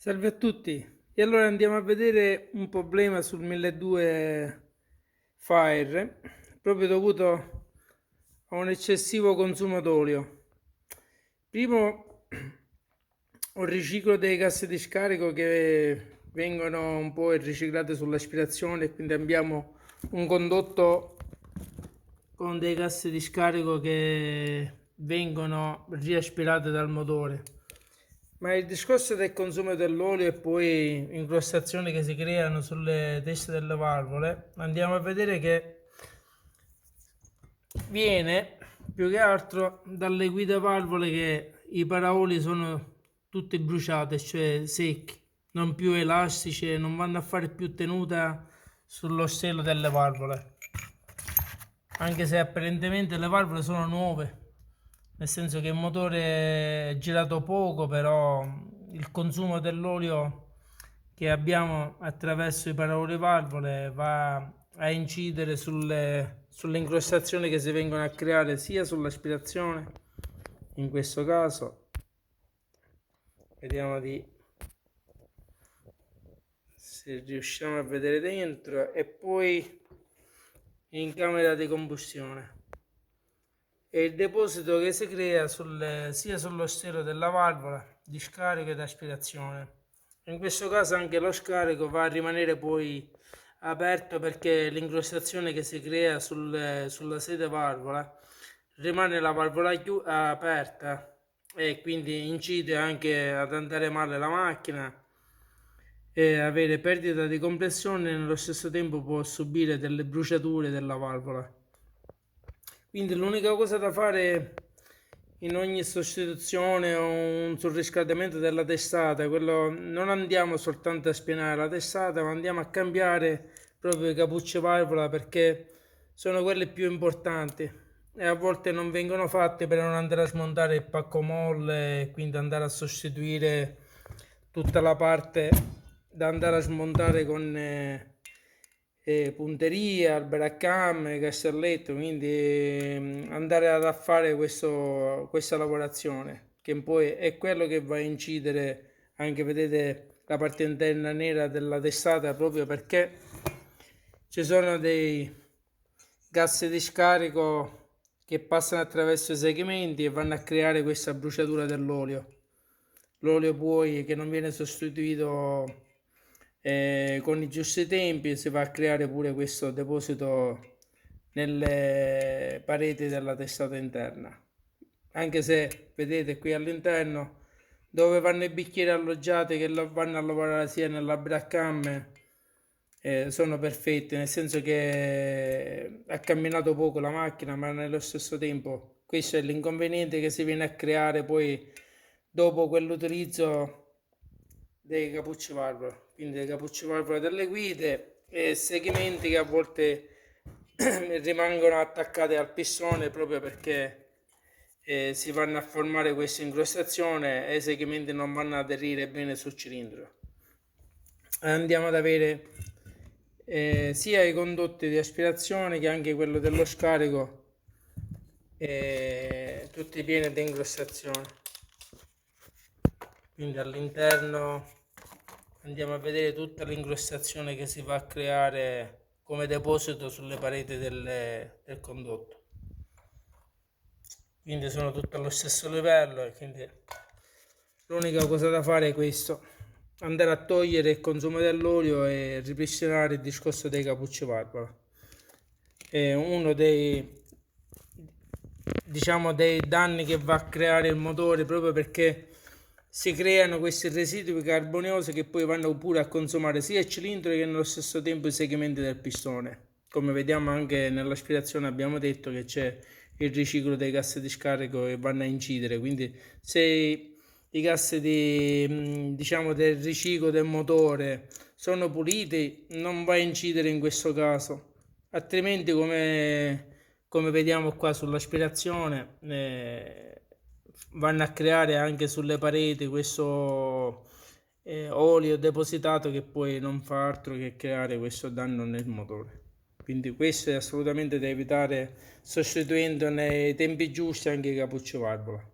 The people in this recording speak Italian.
Salve a tutti, e allora andiamo a vedere un problema sul 1200 Fire, proprio dovuto a un eccessivo consumo d'olio. Primo, un riciclo dei gas di scarico che vengono un po' riciclate sull'aspirazione, quindi abbiamo un condotto con dei gas di scarico che vengono riaspirati dal motore. Ma il discorso del consumo dell'olio e poi incrostazioni che si creano sulle teste delle valvole, andiamo a vedere che viene più che altro dalle guide valvole, che i paraoli sono tutti bruciati, cioè secchi, non più elastici, non vanno a fare più tenuta sullo stelo delle valvole, anche se apparentemente le valvole sono nuove, nel senso che il motore è girato poco, però il consumo dell'olio che abbiamo attraverso i paraoli valvole va a incidere sulle incrostazioni che si vengono a creare sia sull'aspirazione, in questo caso vediamo se riusciamo a vedere dentro, e poi in camera di combustione, e il deposito che si crea sia sullo stelo della valvola di scarico ed aspirazione. In questo caso anche lo scarico va a rimanere poi aperto, perché l'incrostazione che si crea sulla sede valvola rimane la valvola aperta, e quindi incide anche ad andare male la macchina e avere perdita di compressione, e nello stesso tempo può subire delle bruciature della valvola. Quindi l'unica cosa da fare in ogni sostituzione o un surriscaldamento della testata, quello, non andiamo soltanto a spianare la testata, ma andiamo a cambiare proprio i cappucci valvola, perché sono quelle più importanti e a volte non vengono fatte per non andare a smontare il pacco molle e quindi andare a sostituire tutta la parte da andare a smontare con punteria, alberacam, castelletto, quindi andare a fare questa lavorazione, che poi è quello che va a incidere anche, vedete, la parte interna nera della testata, proprio perché ci sono dei gas di scarico che passano attraverso i segmenti e vanno a creare questa bruciatura dell'olio. L'olio poi che non viene sostituito con i giusti tempi, si va a creare pure questo deposito nelle pareti della testata interna, anche se vedete qui all'interno dove vanno i bicchieri alloggiati che vanno a lavorare sia nella braccamme, sono perfetti, nel senso che ha camminato poco la macchina, ma nello stesso tempo questo è l'inconveniente che si viene a creare poi dopo quell'utilizzo dei cappucci valvola, quindi dei cappucci valvola delle guide e segmenti che a volte rimangono attaccati al pistone, proprio perché si vanno a formare questa incrostazione e i segmenti non vanno ad aderire bene sul cilindro. Andiamo ad avere sia i condotti di aspirazione che anche quello dello scarico, tutti pieni di incrostazione. Quindi all'interno andiamo a vedere tutta l'incrostazione che si va a creare come deposito sulle pareti del condotto. Quindi sono tutte allo stesso livello, e quindi l'unica cosa da fare è questo: andare a togliere il consumo dell'olio e ripristinare il discorso dei cappucci valvola. È uno dei danni che va a creare il motore, proprio perché si creano questi residui carboniosi che poi vanno pure a consumare sia il cilindro che nello stesso tempo i segmenti del pistone. Come vediamo anche nell'aspirazione, abbiamo detto che c'è il riciclo dei gas di scarico che vanno a incidere, quindi se i gas diciamo del riciclo del motore sono puliti, non va a incidere in questo caso, altrimenti come vediamo qua sull'aspirazione, vanno a creare anche sulle pareti questo olio depositato, che poi non fa altro che creare questo danno nel motore. Quindi questo è assolutamente da evitare, sostituendo nei tempi giusti anche i cappucci valvola.